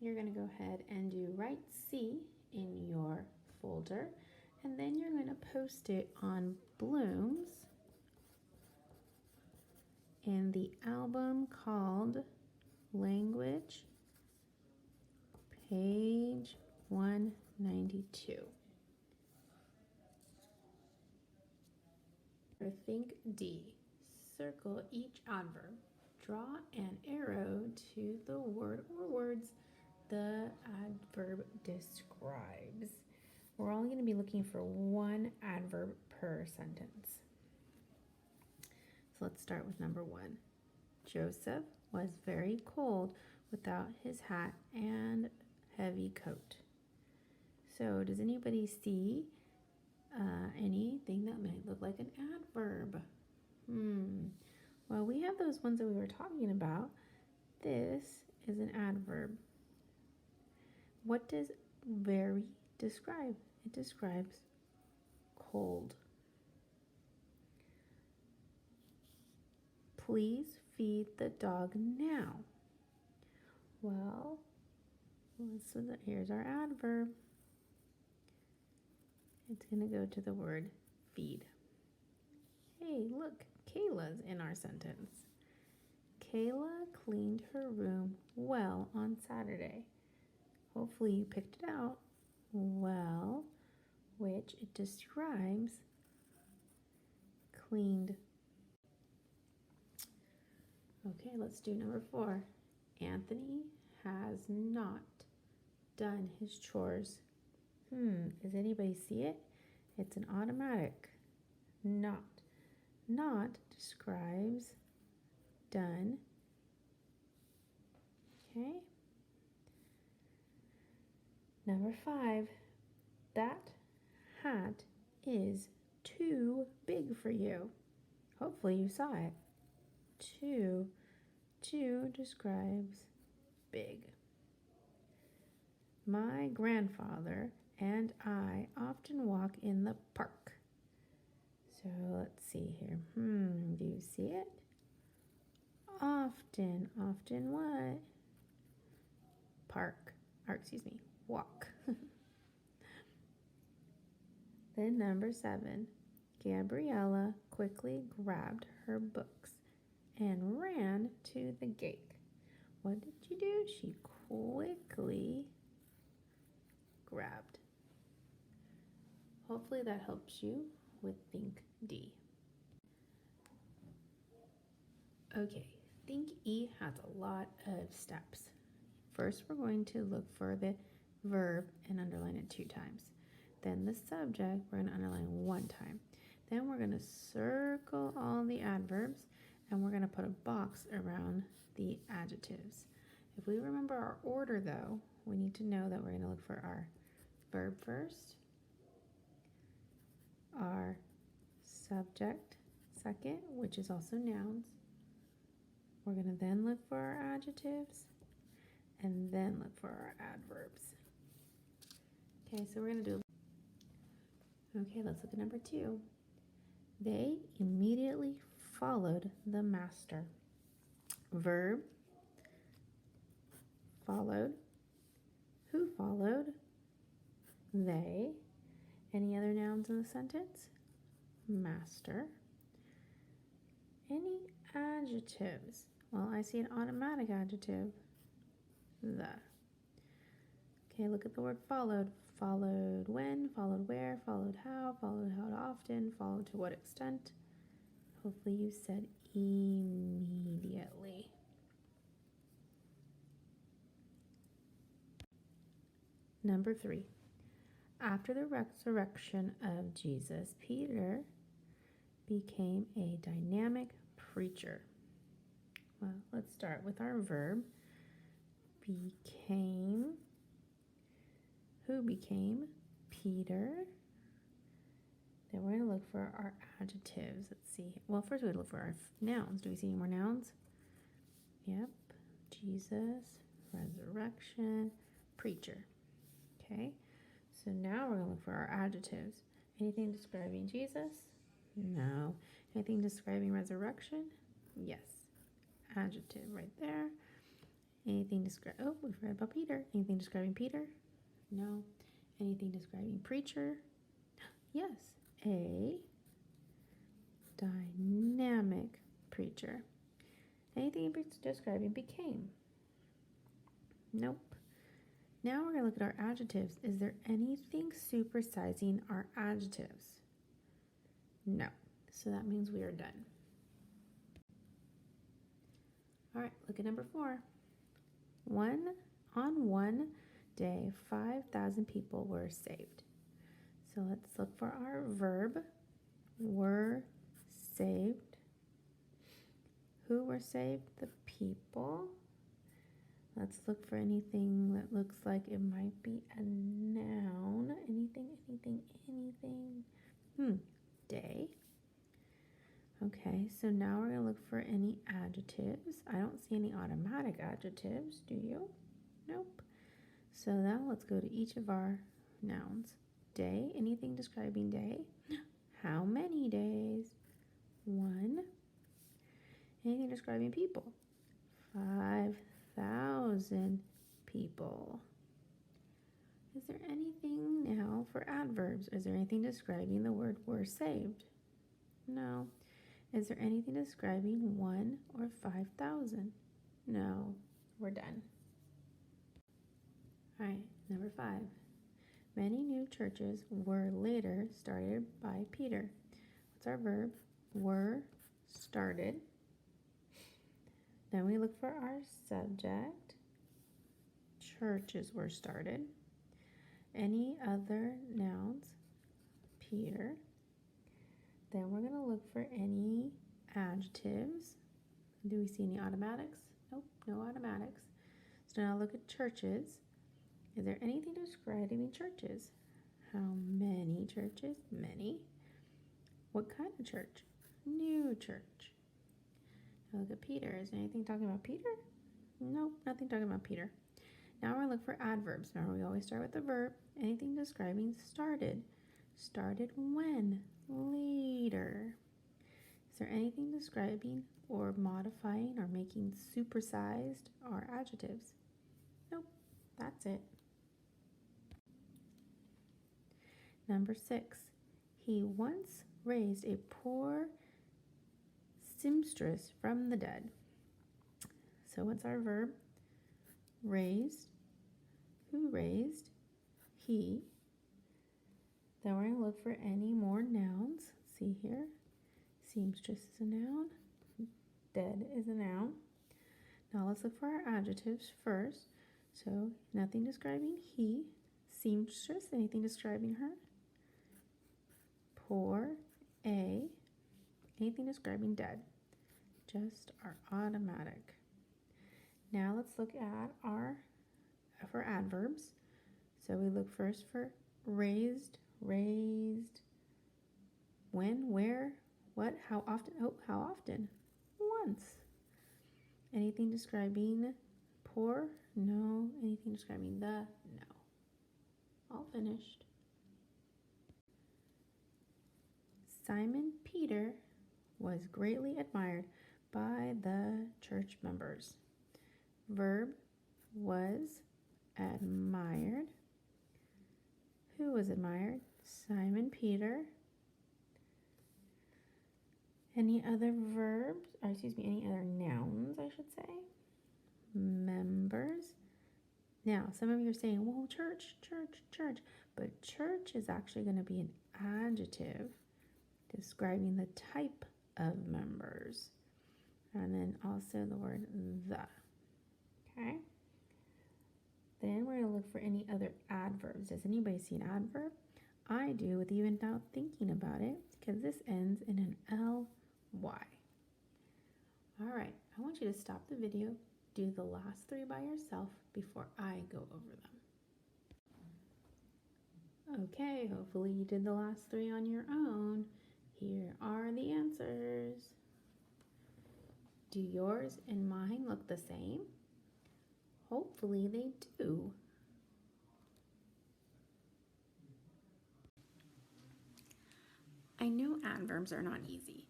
you're going to go ahead and do write C in your folder, and then you're going to post it on Bloom's in the album called Language, page 192. Think D. Circle each adverb. Draw an arrow to the word or words the adverb describes. We're only going to be looking for one adverb per sentence. So let's start with number 1. Joseph was very cold without his hat and heavy coat. So does anybody see anything that might look like an adverb? Well, we have those ones that we were talking about. This is an adverb. What does very describe? It describes cold. Please feed the dog now. Well, here's our adverb. It's going to go to the word feed. Hey, look, Kayla's in our sentence. Kayla cleaned her room well on Saturday. Hopefully you picked it out. Well, which it describes cleaned. Okay, let's do number 4. Anthony has not done his chores. Does anybody see it? It's an automatic. Not. Not describes done. Okay. Number 5. That hat is too big for you. Hopefully you saw it. Too describes big. My grandfather and I often walk in the park. So let's see here. Do you see it? Often what? Park. Or excuse me, walk. Then number 7. Gabriella quickly grabbed her books and ran to the gate. What did she do? She quickly grabbed. Hopefully that helps you with Think D. Okay, Think E has a lot of steps. First, we're going to look for the verb and underline it 2 times. Then the subject, we're going to underline 1 time. Then we're going to circle all the adverbs, and we're going to put a box around the adjectives. If we remember our order, though, we need to know that we're going to look for our verb first, our subject second, which is also nouns. We're going to then look for our adjectives, and then look for our adverbs. Okay, so we're going to do. Okay, let's look at number 2. They immediately followed the master. Verb, followed. Who followed? They. Any other nouns in the sentence? Master. Any adjectives? Well, I see an automatic adjective. The. Okay, look at the word followed. Followed when, followed where, followed how often, followed to what extent. Hopefully you said immediately. Number 3. After the resurrection of Jesus, Peter became a dynamic preacher. Well, let's start with our verb. Became. Who became? Peter. Then we're going to look for our adjectives. Let's see. Well, first we look for our nouns. Do we see any more nouns? Yep. Jesus, resurrection, preacher. Okay. So now we're going to look for our adjectives. Anything describing Jesus? No. Anything describing resurrection? Yes. Adjective right there. Anything describe? Oh, we've read about Peter. Anything describing Peter? No. Anything describing preacher? Yes. A dynamic preacher. Anything describing became? Nope. Now we're going to look at our adjectives. Is there anything supersizing our adjectives? No. So that means we are done. All right, look at number 4. On one day, 5,000 people were saved. So let's look for our verb. Were saved. Who were saved? The people. Let's look for anything that looks like it might be a noun. Anything. Day. Okay, so now we're going to look for any adjectives. I don't see any automatic adjectives, do you? Nope. So now let's go to each of our nouns. Day, anything describing day? How many days? 1. Anything describing people? 5,000 people. Is there anything now for adverbs? Is there anything describing the word were saved? No. Is there anything describing 1 or 5,000? No. We're done. All right, number 5. Many new churches were later started by Peter. What's our verb? Were started. Then we look for our subject. Churches were started. Any other nouns? Peter. Then we're going to look for any adjectives. Do we see any automatics? Nope, no automatics. So now look at churches. Is there anything describing churches? How many churches? Many. What kind of church? New church. Now look at Peter. Is there anything talking about Peter? Nope, nothing talking about Peter. Now we're going to look for adverbs. Remember, we always start with the verb. Anything describing started. Started when? Later. Is there anything describing or modifying or making supersized our adjectives? Nope, that's it. Number 6. He once raised a poor seamstress from the dead. So what's our verb? Raised. Who raised? He. Then we're going to look for any more nouns. See here. Seamstress is a noun. Dead is a noun. Now let's look for our adjectives first. So nothing describing he. Seamstress, anything describing her? Poor, a. Anything describing dead? Just our automatic. Now let's look at for adverbs. So we look first for raised, when, where, what, how often? Oh, how often? Once. Anything describing poor? No. Anything describing the? No. All finished. Simon Peter was greatly admired by the church members. Verb was admired. Who was admired? Simon Peter. Any other verbs, any other nouns, I should say? Members. Now, some of you are saying, well, church. But church is actually going to be an adjective describing the type of members. And then also the word the. Okay? Then we're going to look for any other adverbs. Does anybody see an adverb? I do, with even without thinking about it, because this ends in an ly. All right, I want you to stop the video, do the last 3 by yourself before I go over them. Okay, hopefully you did the last 3 on your own. Here are the answers. Do yours and mine look the same? Hopefully they do. I know adverbs are not easy.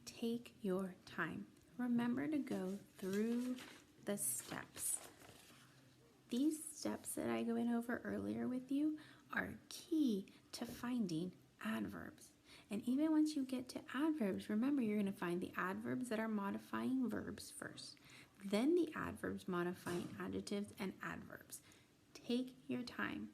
Take your time. Remember to go through the steps. These steps that I went over earlier with you are key to finding adverbs. And even once you get to adverbs, remember you're going to find the adverbs that are modifying verbs first, then the adverbs modifying adjectives and adverbs. Take your time.